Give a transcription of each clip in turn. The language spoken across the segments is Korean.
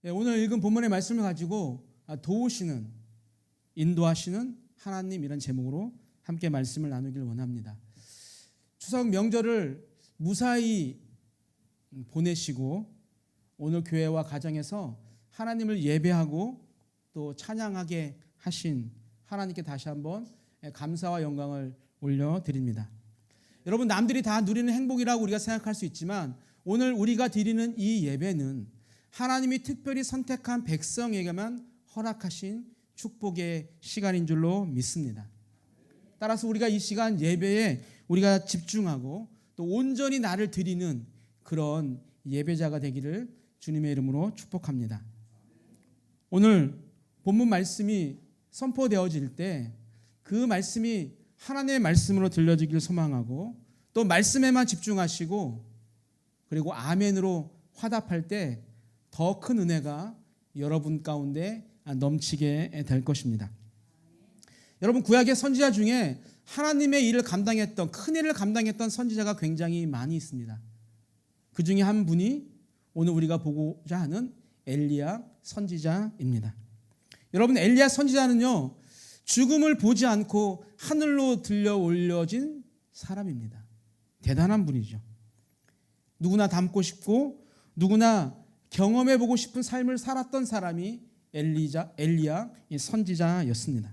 오늘 읽은 본문의 말씀을 가지고 도우시는, 인도하시는 하나님, 이런 제목으로 함께 말씀을 나누길 원합니다. 추석 명절을 무사히 보내시고 오늘 교회와 가정에서 하나님을 예배하고 또 찬양하게 하신 하나님께 다시 한번 감사와 영광을 올려드립니다. 여러분, 남들이 다 누리는 행복이라고 우리가 생각할 수 있지만 오늘 우리가 드리는 이 예배는 하나님이 특별히 선택한 백성에게만 허락하신 축복의 시간인 줄로 믿습니다. 따라서 우리가 이 시간 예배에 우리가 집중하고 또 온전히 나를 드리는 그런 예배자가 되기를 주님의 이름으로 축복합니다. 오늘 본문 말씀이 선포되어질 때 그 말씀이 하나님의 말씀으로 들려지기를 소망하고 또 말씀에만 집중하시고 그리고 아멘으로 화답할 때 더 큰 은혜가 여러분 가운데 넘치게 될 것입니다. 여러분, 구약의 선지자 중에 하나님의 일을 감당했던, 큰 일을 감당했던 선지자가 굉장히 많이 있습니다. 그 중에 한 분이 오늘 우리가 보고자 하는 엘리야 선지자입니다. 여러분, 엘리야 선지자는요, 죽음을 보지 않고 하늘로 들려 올려진 사람입니다. 대단한 분이죠. 누구나 닮고 싶고 누구나 경험해보고 싶은 삶을 살았던 사람이 엘리야 선지자였습니다.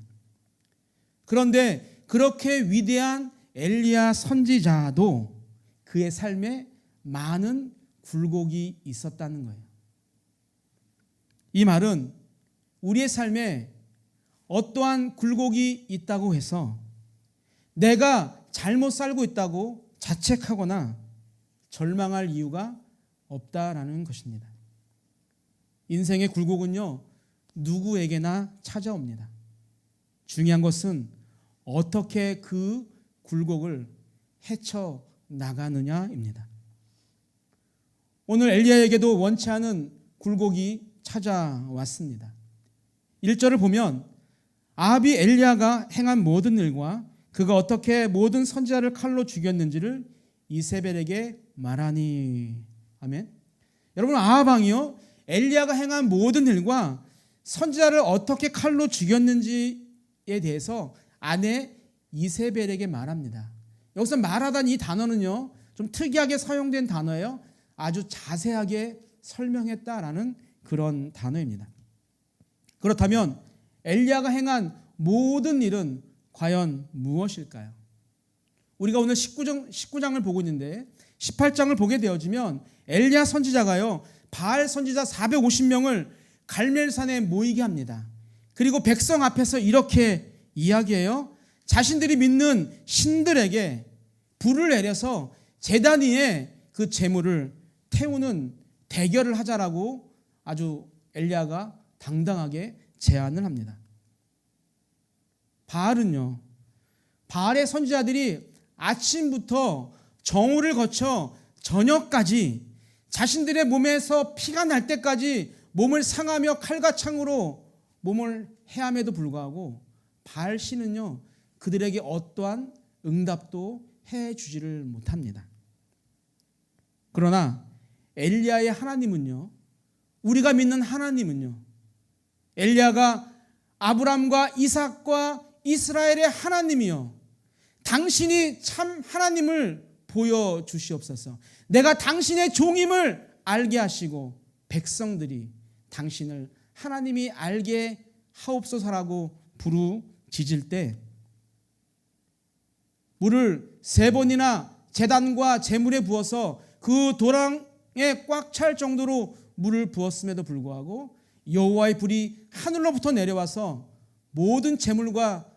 그런데 그렇게 위대한 엘리야 선지자도 그의 삶에 많은 굴곡이 있었다는 거예요. 이 말은 우리의 삶에 어떠한 굴곡이 있다고 해서 내가 잘못 살고 있다고 자책하거나 절망할 이유가 없다라는 것입니다. 인생의 굴곡은요, 누구에게나 찾아옵니다. 중요한 것은 어떻게 그 굴곡을 헤쳐나가느냐입니다. 오늘 엘리야에게도 원치 않은 굴곡이 찾아왔습니다. 1절을 보면 아합이 엘리야가 행한 모든 일과 그가 어떻게 모든 선지자를 칼로 죽였는지를 이세벨에게 말하니. 아멘. 여러분, 아합 왕이요, 엘리야가 행한 모든 일과 선지자를 어떻게 칼로 죽였는지에 대해서 아내 이세벨에게 말합니다. 여기서 말하다는 이 단어는요, 좀 특이하게 사용된 단어예요. 아주 자세하게 설명했다라는 그런 단어입니다. 그렇다면 엘리야가 행한 모든 일은 과연 무엇일까요? 우리가 오늘 19장을 보고 있는데 18장을 보게 되어지면 엘리야 선지자가요, 바알 선지자 450명을 갈멜산에 모이게 합니다. 그리고 백성 앞에서 이렇게 이야기해요. 자신들이 믿는 신들에게 불을 내려서 제단 위에 그 제물을 태우는 대결을 하자라고 아주 엘리야가 당당하게 제안을 합니다. 바알은요, 바알의 선지자들이 아침부터 정오를 거쳐 저녁까지 자신들의 몸에서 피가 날 때까지 몸을 상하며 칼과 창으로 몸을 해함에도 불구하고 바알 신은요, 그들에게 어떠한 응답도 해주지를 못합니다. 그러나 엘리야의 하나님은요, 우리가 믿는 하나님은요, 엘리야가 아브람과 이삭과 이스라엘의 하나님이요, 당신이 참 하나님을 보여주시옵소서. 내가 당신의 종임을 알게 하시고 백성들이 당신을 하나님이 알게 하옵소서라고 부르짖을 때 물을 3번이나 제단과 제물에 부어서 그 도랑에 꽉 찰 정도로 물을 부었음에도 불구하고 여호와의 불이 하늘로부터 내려와서 모든 제물과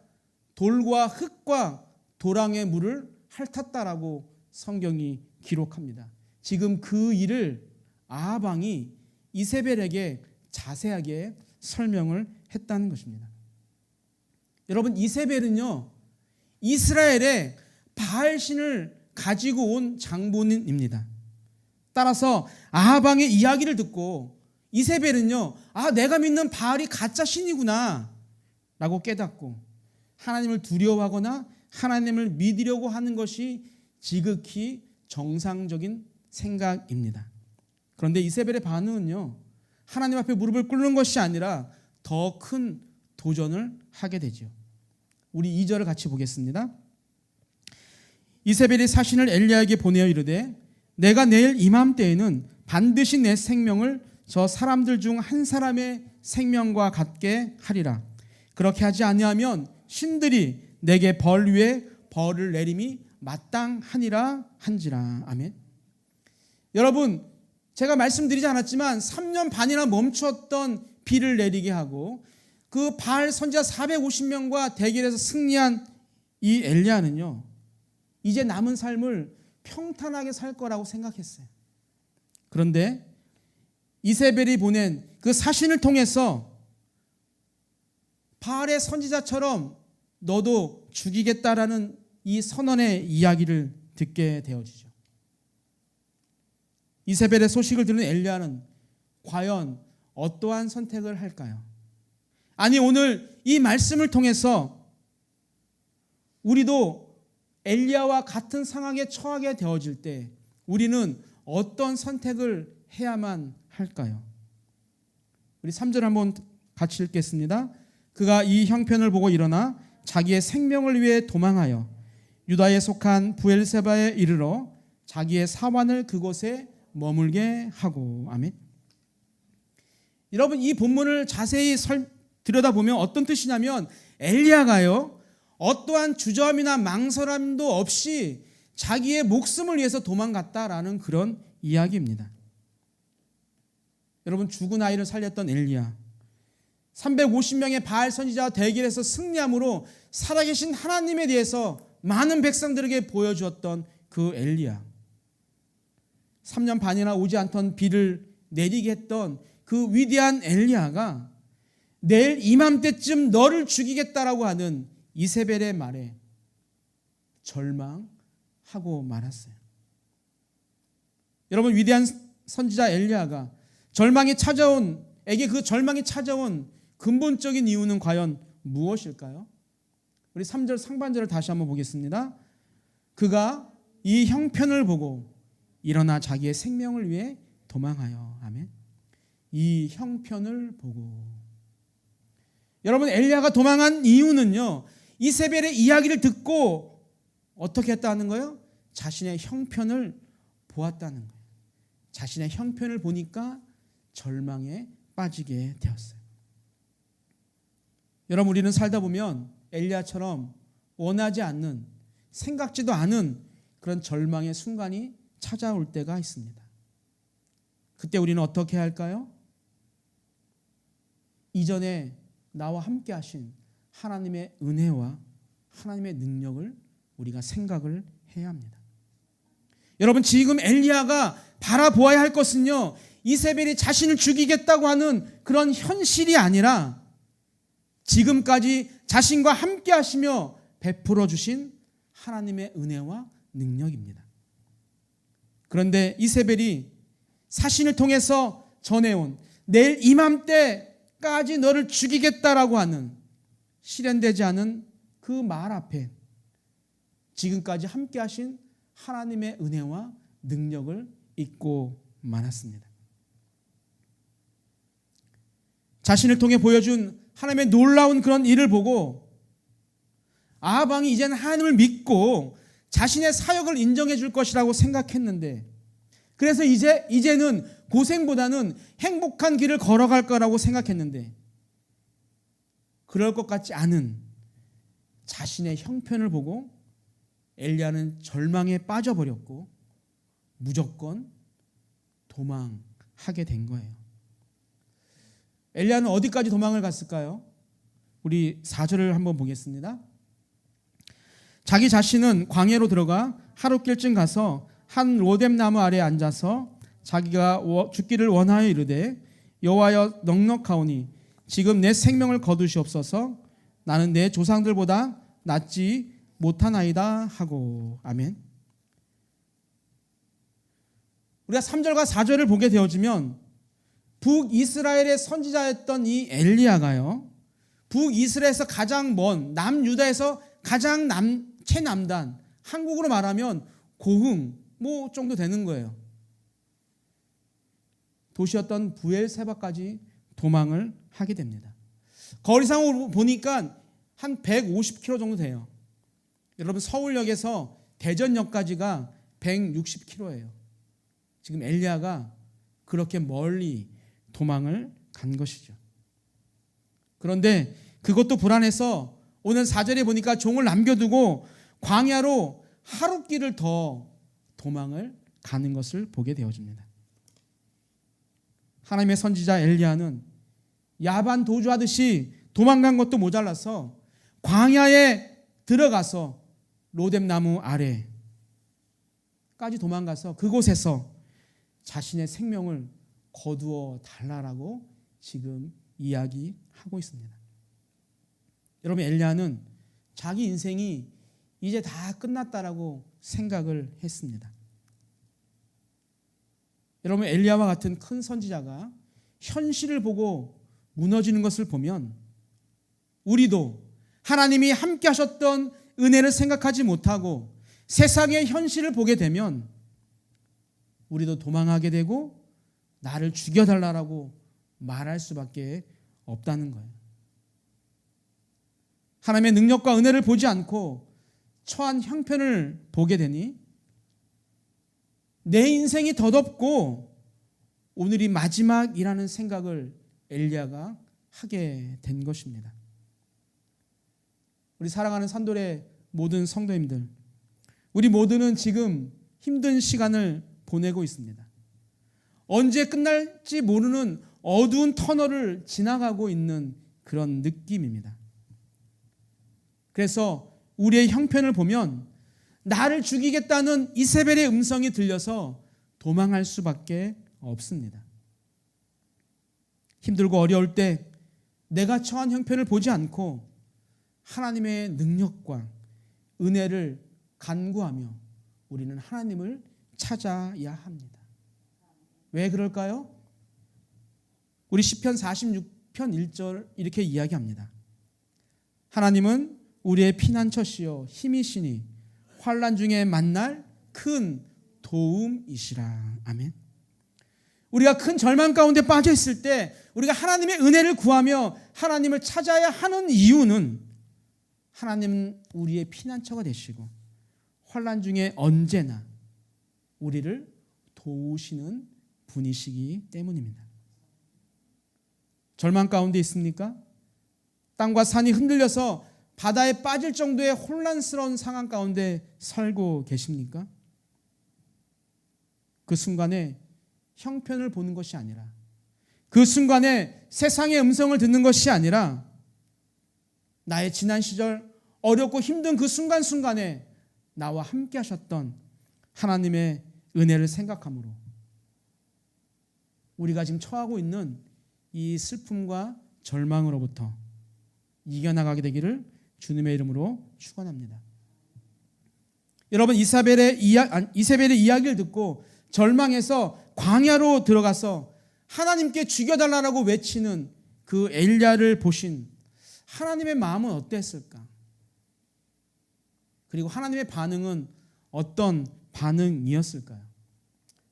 돌과 흙과 도랑의 물을 핥았다라고 성경이 기록합니다. 지금 그 일을 아합 왕이 이세벨에게 자세하게 설명을 했다는 것입니다. 여러분, 이세벨은요, 이스라엘의 바알신을 가지고 온 장본인입니다. 따라서 아합 왕의 이야기를 듣고 이세벨은요, 내가 믿는 바알이 가짜 신이구나 라고 깨닫고 하나님을 두려워하거나 하나님을 믿으려고 하는 것이 지극히 정상적인 생각입니다. 그런데 이세벨의 반응은요, 하나님 앞에 무릎을 꿇는 것이 아니라 더 큰 도전을 하게 되죠. 우리 2절을 같이 보겠습니다. 이세벨이 사신을 엘리야에게 보내어 이르되 내가 내일 이맘때에는 반드시 내 생명을 저 사람들 중 한 사람의 생명과 같게 하리라. 그렇게 하지 아니하면 신들이 내게 벌 위에 벌을 내림이 마땅하니라 한지라. 아멘. 여러분, 제가 말씀드리지 않았지만 3년 반이나 멈추었던 비를 내리게 하고 그 바알 선지자 450명과 대결해서 승리한 이 엘리야는요, 이제 남은 삶을 평탄하게 살 거라고 생각했어요. 그런데 이세벨이 보낸 그 사신을 통해서 바알의 선지자처럼 너도 죽이겠다라는 이 선언의 이야기를 듣게 되어지죠. 이세벨의 소식을 들은 엘리야는 과연 어떠한 선택을 할까요? 아니, 오늘 이 말씀을 통해서 우리도 엘리야와 같은 상황에 처하게 되어질 때 우리는 어떤 선택을 해야만 할까요? 우리 3절 한번 같이 읽겠습니다. 그가 이 형편을 보고 일어나 자기의 생명을 위해 도망하여 유다에 속한 부엘세바에 이르러 자기의 사환을 그곳에 머물게 하고. 아멘. 여러분, 이 본문을 자세히 들여다보면 어떤 뜻이냐면 엘리야가요, 어떠한 주저함이나 망설임도 없이 자기의 목숨을 위해서 도망갔다라는 그런 이야기입니다. 여러분, 죽은 아이를 살렸던 엘리야, 350명의 바알 선지자와 대결해서 승리함으로 살아계신 하나님에 대해서 많은 백성들에게 보여주었던 그 엘리야, 3년 반이나 오지 않던 비를 내리게 했던 그 위대한 엘리야가 내일 이맘때쯤 너를 죽이겠다라고 하는 이세벨의 말에 절망하고 말았어요. 여러분, 위대한 선지자 엘리야가 그 절망이 찾아온 근본적인 이유는 과연 무엇일까요? 우리 3절 상반절을 다시 한번 보겠습니다. 그가 이 형편을 보고 일어나 자기의 생명을 위해 도망하여. 아멘. 이 형편을 보고. 여러분, 엘리야가 도망한 이유는요, 이세벨의 이야기를 듣고 어떻게 했다는 거예요? 자신의 형편을 보았다는 거예요. 자신의 형편을 보니까 절망에 빠지게 되었어요. 여러분, 우리는 살다 보면 엘리야처럼 원하지 않는, 생각지도 않은 그런 절망의 순간이 찾아올 때가 있습니다. 그때 우리는 어떻게 할까요? 이전에 나와 함께 하신 하나님의 은혜와 하나님의 능력을 우리가 생각을 해야 합니다. 여러분, 지금 엘리야가 바라보아야 할 것은요, 이세벨이 자신을 죽이겠다고 하는 그런 현실이 아니라 지금까지 자신과 함께 하시며 베풀어 주신 하나님의 은혜와 능력입니다. 그런데 이세벨이 사신을 통해서 전해온 내일 이맘때까지 너를 죽이겠다라고 하는 실현되지 않은 그 말 앞에 지금까지 함께 하신 하나님의 은혜와 능력을 잊고 말았습니다. 자신을 통해 보여준 하나님의 놀라운 그런 일을 보고 아합 왕이 이제는 하나님을 믿고 자신의 사역을 인정해 줄 것이라고 생각했는데, 그래서 이제는 고생보다는 행복한 길을 걸어갈 거라고 생각했는데, 그럴 것 같지 않은 자신의 형편을 보고 엘리야는 절망에 빠져버렸고 무조건 도망하게 된 거예요. 엘리야는 어디까지 도망을 갔을까요? 우리 4절을 한번 보겠습니다. 자기 자신은 광야로 들어가 하룻길쯤 가서 한 로뎀 나무 아래에 앉아서 자기가 죽기를 원하여 이르되 여호와여 넉넉하오니 지금 내 생명을 거두시옵소서. 나는 내 조상들보다 낫지 못하나이다 하고. 아멘. 우리가 3절과 4절을 보게 되어지면 북이스라엘의 선지자였던 이 엘리야가요, 북이스라엘에서 가장 먼 남유다에서 가장 최남단, 한국으로 말하면 고흥 정도 되는 거예요. 도시였던 부엘세바까지 도망을 하게 됩니다. 거리상으로 보니까 한 150km 정도 돼요. 여러분, 서울역에서 대전역까지가 160km예요. 지금 엘리야가 그렇게 멀리 도망을 간 것이죠. 그런데 그것도 불안해서 오늘 4절에 보니까 종을 남겨두고 광야로 하룻길을 더 도망을 가는 것을 보게 되어집니다. 하나님의 선지자 엘리야는 야반 도주하듯이 도망간 것도 모자라서 광야에 들어가서 로뎀나무 아래까지 도망가서 그곳에서 자신의 생명을 거두어 달라라고 지금 이야기하고 있습니다. 여러분, 엘리야는 자기 인생이 이제 다 끝났다라고 생각을 했습니다. 여러분, 엘리야와 같은 큰 선지자가 현실을 보고 무너지는 것을 보면 우리도 하나님이 함께 하셨던 은혜를 생각하지 못하고 세상의 현실을 보게 되면 우리도 도망하게 되고 나를 죽여달라고 말할 수밖에 없다는 거예요. 하나님의 능력과 은혜를 보지 않고 처한 형편을 보게 되니 내 인생이 더덥고 오늘이 마지막이라는 생각을 엘리야가 하게 된 것입니다. 우리 사랑하는 산돌의 모든 성도님들, 우리 모두는 지금 힘든 시간을 보내고 있습니다. 언제 끝날지 모르는 어두운 터널을 지나가고 있는 그런 느낌입니다. 그래서 우리의 형편을 보면 나를 죽이겠다는 이세벨의 음성이 들려서 도망할 수밖에 없습니다. 힘들고 어려울 때 내가 처한 형편을 보지 않고 하나님의 능력과 은혜를 간구하며 우리는 하나님을 찾아야 합니다. 왜 그럴까요? 우리 시편 46편 1절 이렇게 이야기합니다. 하나님은 우리의 피난처시요 힘이시니 환난 중에 만날 큰 도움이시라. 아멘. 우리가 큰 절망 가운데 빠져 있을 때 우리가 하나님의 은혜를 구하며 하나님을 찾아야 하는 이유는 하나님은 우리의 피난처가 되시고 환난 중에 언제나 우리를 도우시는 분이시기 때문입니다. 절망 가운데 있습니까? 땅과 산이 흔들려서 바다에 빠질 정도의 혼란스러운 상황 가운데 살고 계십니까? 그 순간에 형편을 보는 것이 아니라, 그 순간에 세상의 음성을 듣는 것이 아니라 나의 지난 시절 어렵고 힘든 그 순간순간에 나와 함께 하셨던 하나님의 은혜를 생각함으로 우리가 지금 처하고 있는 이 슬픔과 절망으로부터 이겨나가게 되기를 주님의 이름으로 축원합니다. 여러분, 이세벨의 이야기를 듣고 절망해서 광야로 들어가서 하나님께 죽여달라고 외치는 그 엘리야를 보신 하나님의 마음은 어땠을까? 그리고 하나님의 반응은 어떤 반응이었을까요?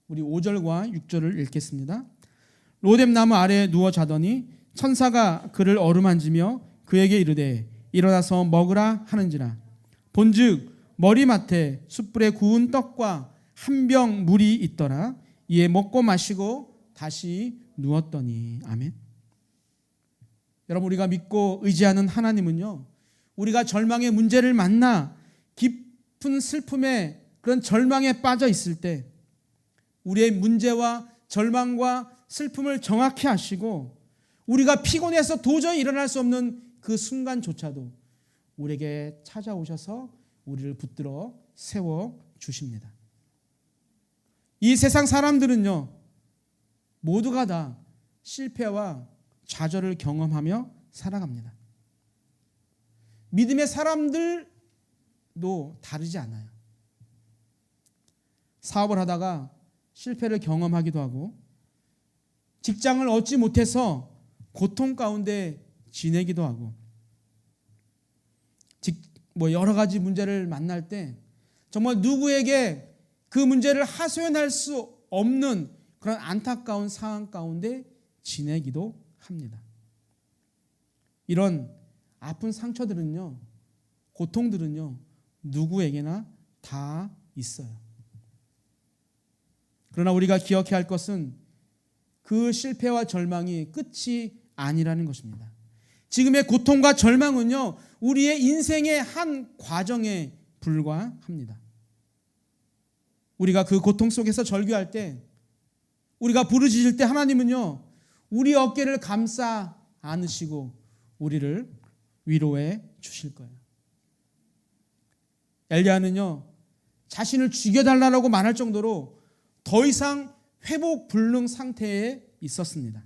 우리 5절과 6절을 읽겠습니다. 로뎀나무 아래에 누워 자더니 천사가 그를 어루만지며 그에게 이르되 일어나서 먹으라 하는지라. 본즉 머리맡에 숯불에 구운 떡과 한 병 물이 있더라. 이에 먹고 마시고 다시 누웠더니. 아멘. 여러분, 우리가 믿고 의지하는 하나님은요, 우리가 절망의 문제를 만나 깊은 슬픔에 그런 절망에 빠져 있을 때 우리의 문제와 절망과 슬픔을 정확히 아시고 우리가 피곤해서 도저히 일어날 수 없는 그 순간조차도 우리에게 찾아오셔서 우리를 붙들어 세워 주십니다. 이 세상 사람들은요, 모두가 다 실패와 좌절을 경험하며 살아갑니다. 믿음의 사람들도 다르지 않아요. 사업을 하다가 실패를 경험하기도 하고 직장을 얻지 못해서 고통 가운데 지내기도 하고 여러 가지 문제를 만날 때 정말 누구에게 그 문제를 하소연할 수 없는 그런 안타까운 상황 가운데 지내기도 합니다. 이런 아픈 상처들은요, 고통들은요, 누구에게나 다 있어요. 그러나 우리가 기억해야 할 것은 그 실패와 절망이 끝이 아니라는 것입니다. 지금의 고통과 절망은요, 우리의 인생의 한 과정에 불과합니다. 우리가 그 고통 속에서 절규할 때, 우리가 부르짖을 때 하나님은요, 우리 어깨를 감싸 안으시고 우리를 위로해 주실 거예요. 엘리야는요, 자신을 죽여달라고 말할 정도로 더 이상 회복 불능 상태에 있었습니다.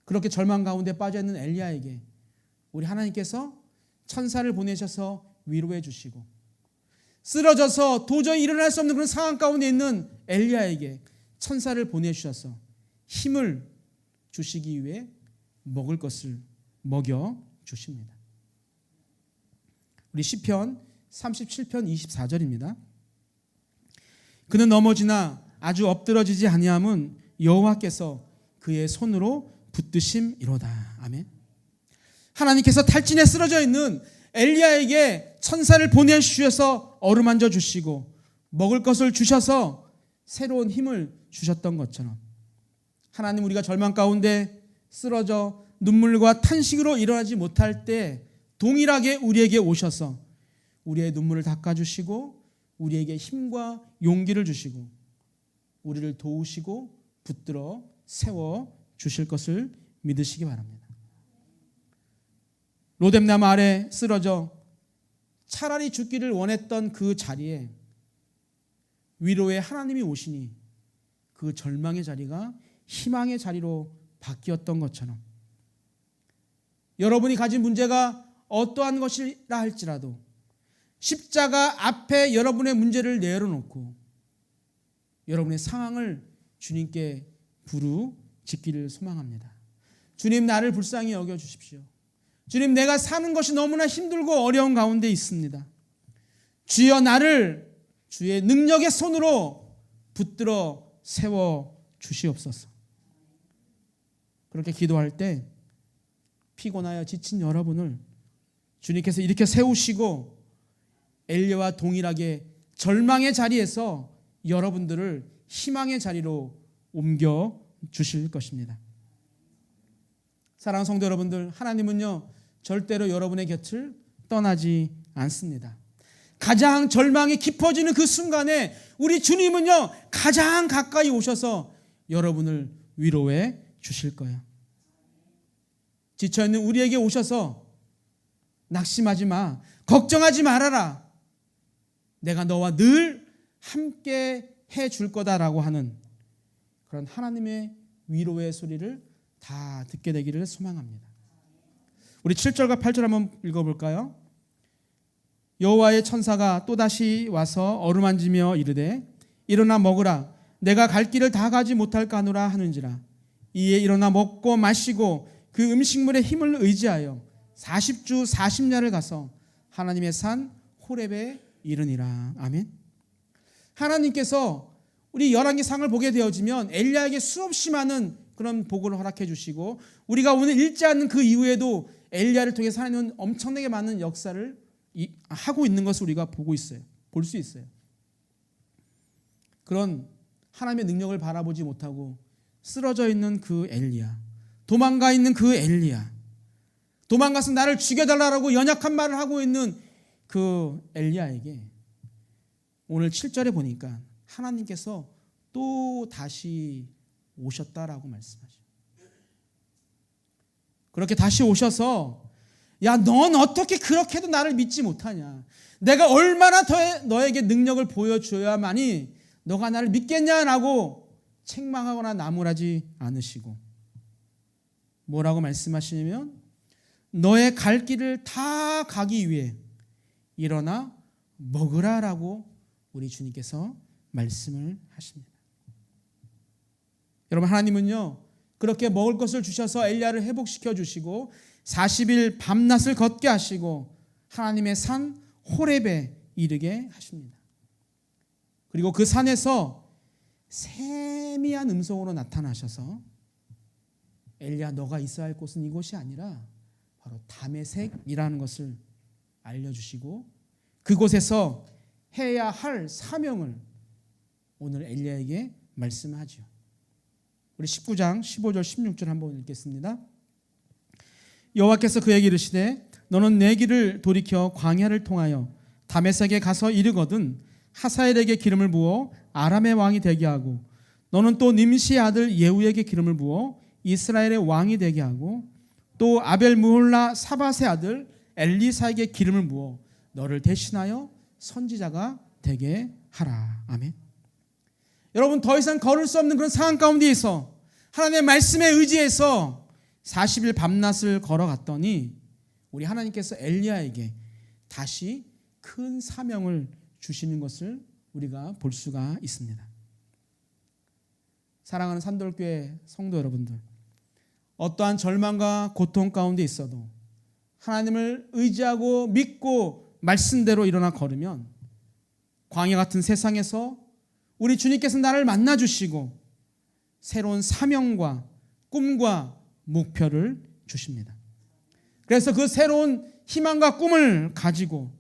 그렇게 절망 가운데 빠져있는 엘리야에게 우리 하나님께서 천사를 보내셔서 위로해 주시고, 쓰러져서 도저히 일어날 수 없는 그런 상황 가운데 있는 엘리야에게 천사를 보내주셔서 힘을 주시기 위해 먹을 것을 먹여 주십니다. 우리 시편 37편 24절입니다. 그는 넘어지나 아주 엎드러지지 아니함은 여호와께서 그의 손으로 붙드심이로다. 아멘. 하나님께서 탈진에 쓰러져 있는 엘리야에게 천사를 보내주셔서 어루만져 주시고 먹을 것을 주셔서 새로운 힘을 주셨던 것처럼, 하나님, 우리가 절망 가운데 쓰러져 눈물과 탄식으로 일어나지 못할 때 동일하게 우리에게 오셔서 우리의 눈물을 닦아주시고 우리에게 힘과 용기를 주시고 우리를 도우시고 붙들어 세워 주실 것을 믿으시기 바랍니다. 로뎀나무 아래 쓰러져 차라리 죽기를 원했던 그 자리에 위로의 하나님이 오시니 그 절망의 자리가 희망의 자리로 바뀌었던 것처럼, 여러분이 가진 문제가 어떠한 것이라 할지라도 십자가 앞에 여러분의 문제를 내려놓고 여러분의 상황을 주님께 부르짖기를 소망합니다. 주님, 나를 불쌍히 여겨주십시오. 주님, 내가 사는 것이 너무나 힘들고 어려운 가운데 있습니다. 주여, 나를 주의 능력의 손으로 붙들어 세워 주시옵소서. 그렇게 기도할 때 피곤하여 지친 여러분을 주님께서 이렇게 세우시고 엘리야와 동일하게 절망의 자리에서 여러분들을 희망의 자리로 옮겨 주실 것입니다. 사랑하는 성도 여러분들, 하나님은요, 절대로 여러분의 곁을 떠나지 않습니다. 가장 절망이 깊어지는 그 순간에 우리 주님은요, 가장 가까이 오셔서 여러분을 위로해 주실 거예요. 지쳐있는 우리에게 오셔서 낙심하지 마, 걱정하지 말아라, 내가 너와 늘 함께 해줄 거다라고 하는 그런 하나님의 위로의 소리를 다 듣게 되기를 소망합니다. 우리 7절과 8절 한번 읽어볼까요? 여호와의 천사가 또다시 와서 어루만지며 이르되 일어나 먹으라, 내가 갈 길을 다 가지 못할까 하노라 하는지라. 이에 일어나 먹고 마시고 그 음식물의 힘을 의지하여 40주 40야를 가서 하나님의 산 호렙에 이르니라. 아멘. 하나님께서 우리 열왕기상을 보게 되어지면 엘리야에게 수없이 많은 그런 복을 허락해 주시고, 우리가 오늘 읽지 않는 그 이후에도 엘리야를 통해서 하나님은 엄청나게 많은 역사를 하고 있는 것을 우리가 보고 있어요. 볼 수 있어요. 그런 하나님의 능력을 바라보지 못하고 쓰러져 있는 그 엘리야, 도망가 있는 그 엘리야, 도망가서 나를 죽여달라고 연약한 말을 하고 있는 그 엘리야에게 오늘 7절에 보니까 하나님께서 또 다시 오셨다라고 말씀하죠. 그렇게 다시 오셔서, 야, 넌 어떻게 그렇게도 나를 믿지 못하냐, 내가 얼마나 더 너에게 능력을 보여줘야만이 너가 나를 믿겠냐라고 책망하거나 나무라지 않으시고 뭐라고 말씀하시냐면, 너의 갈 길을 다 가기 위해 일어나 먹으라라고 우리 주님께서 말씀을 하십니다. 여러분, 하나님은요, 그렇게 먹을 것을 주셔서 엘리야를 회복시켜 주시고 40일 밤낮을 걷게 하시고 하나님의 산 호렙에 이르게 하십니다. 그리고 그 산에서 새 세미한 음성으로 나타나셔서 엘리야, 너가 있어야 할 곳은 이곳이 아니라 바로 다메섹이라는 것을 알려주시고 그곳에서 해야 할 사명을 오늘 엘리야에게 말씀하죠. 우리 19장 15절 16절 한번 읽겠습니다. 여호와께서 그에게 이르시되 너는 내 길을 돌이켜 광야를 통하여 다메섹에 가서 이르거든 하사엘에게 기름을 부어 아람의 왕이 되게 하고 너는 또 님시의 아들 예후에게 기름을 부어 이스라엘의 왕이 되게 하고 또 아벨 무홀라 사밧의 아들 엘리사에게 기름을 부어 너를 대신하여 선지자가 되게 하라. 아멘. 여러분, 더 이상 걸을 수 없는 그런 상황 가운데에서 하나님의 말씀에 의지해서 40일 밤낮을 걸어갔더니 우리 하나님께서 엘리야에게 다시 큰 사명을 주시는 것을 우리가 볼 수가 있습니다. 사랑하는 산돌교회 성도 여러분들, 어떠한 절망과 고통 가운데 있어도 하나님을 의지하고 믿고 말씀대로 일어나 걸으면 광야 같은 세상에서 우리 주님께서 나를 만나주시고 새로운 사명과 꿈과 목표를 주십니다. 그래서 그 새로운 희망과 꿈을 가지고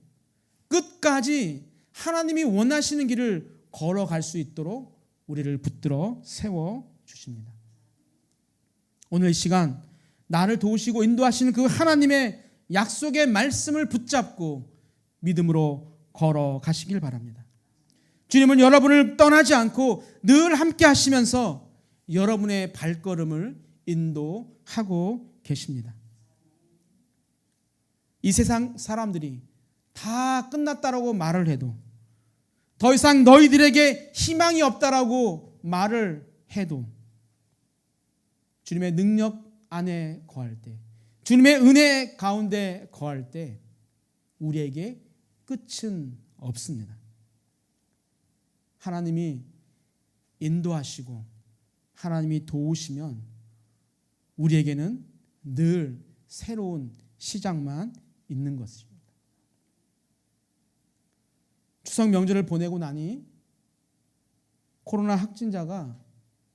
끝까지 하나님이 원하시는 길을 걸어갈 수 있도록 우리를 붙들어 세워주십니다. 오늘 이 시간 나를 도우시고 인도하시는 그 하나님의 약속의 말씀을 붙잡고 믿음으로 걸어가시길 바랍니다. 주님은 여러분을 떠나지 않고 늘 함께 하시면서 여러분의 발걸음을 인도하고 계십니다. 이 세상 사람들이 다 끝났다라고 말을 해도 더 이상 너희들에게 희망이 없다라고 말을 해도 주님의 능력 안에 거할 때, 주님의 은혜 가운데 거할 때 우리에게 끝은 없습니다. 하나님이 인도하시고 하나님이 도우시면 우리에게는 늘 새로운 시작만 있는 것입니다. 추석 명절을 보내고 나니 코로나 확진자가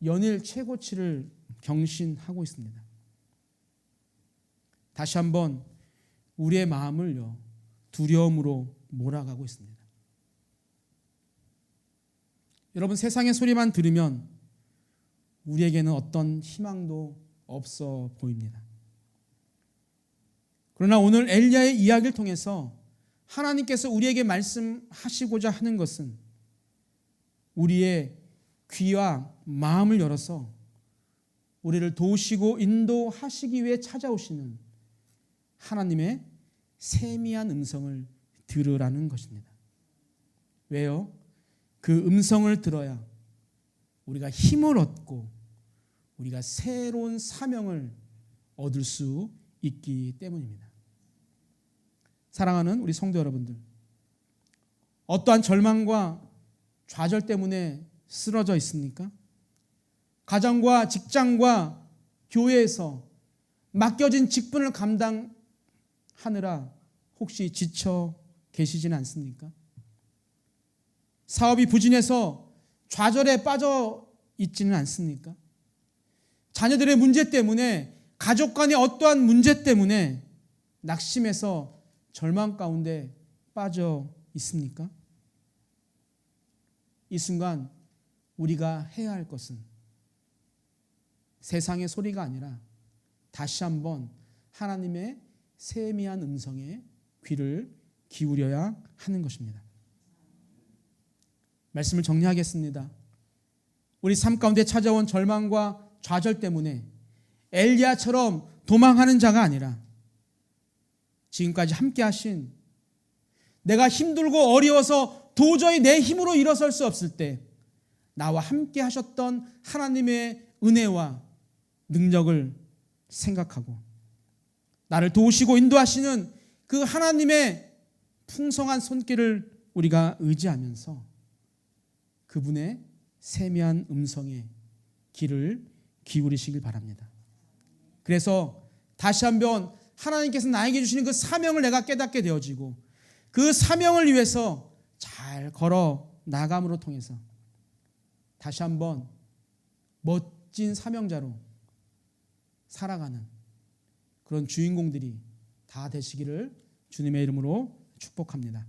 연일 최고치를 경신하고 있습니다. 다시 한번 우리의 마음을요, 두려움으로 몰아가고 있습니다. 여러분, 세상의 소리만 들으면 우리에게는 어떤 희망도 없어 보입니다. 그러나 오늘 엘리야의 이야기를 통해서 하나님께서 우리에게 말씀하시고자 하는 것은 우리의 귀와 마음을 열어서 우리를 도우시고 인도하시기 위해 찾아오시는 하나님의 세미한 음성을 들으라는 것입니다. 왜요? 그 음성을 들어야 우리가 힘을 얻고 우리가 새로운 사명을 얻을 수 있기 때문입니다. 사랑하는 우리 성도 여러분들, 어떠한 절망과 좌절 때문에 쓰러져 있습니까? 가정과 직장과 교회에서 맡겨진 직분을 감당하느라 혹시 지쳐 계시지는 않습니까? 사업이 부진해서 좌절에 빠져 있지는 않습니까? 자녀들의 문제 때문에, 가족 간의 어떠한 문제 때문에 낙심해서 절망 가운데 빠져 있습니까? 이 순간 우리가 해야 할 것은 세상의 소리가 아니라 다시 한번 하나님의 세미한 음성에 귀를 기울여야 하는 것입니다. 말씀을 정리하겠습니다. 우리 삶 가운데 찾아온 절망과 좌절 때문에 엘리야처럼 도망하는 자가 아니라 지금까지 함께 하신, 내가 힘들고 어려워서 도저히 내 힘으로 일어설 수 없을 때 나와 함께 하셨던 하나님의 은혜와 능력을 생각하고 나를 도우시고 인도하시는 그 하나님의 풍성한 손길을 우리가 의지하면서 그분의 세미한 음성에 귀를 기울이시길 바랍니다. 그래서 다시 한번 하나님께서 나에게 주시는 그 사명을 내가 깨닫게 되어지고 그 사명을 위해서 잘 걸어 나감으로 통해서 다시 한번 멋진 사명자로 살아가는 그런 주인공들이 다 되시기를 주님의 이름으로 축복합니다.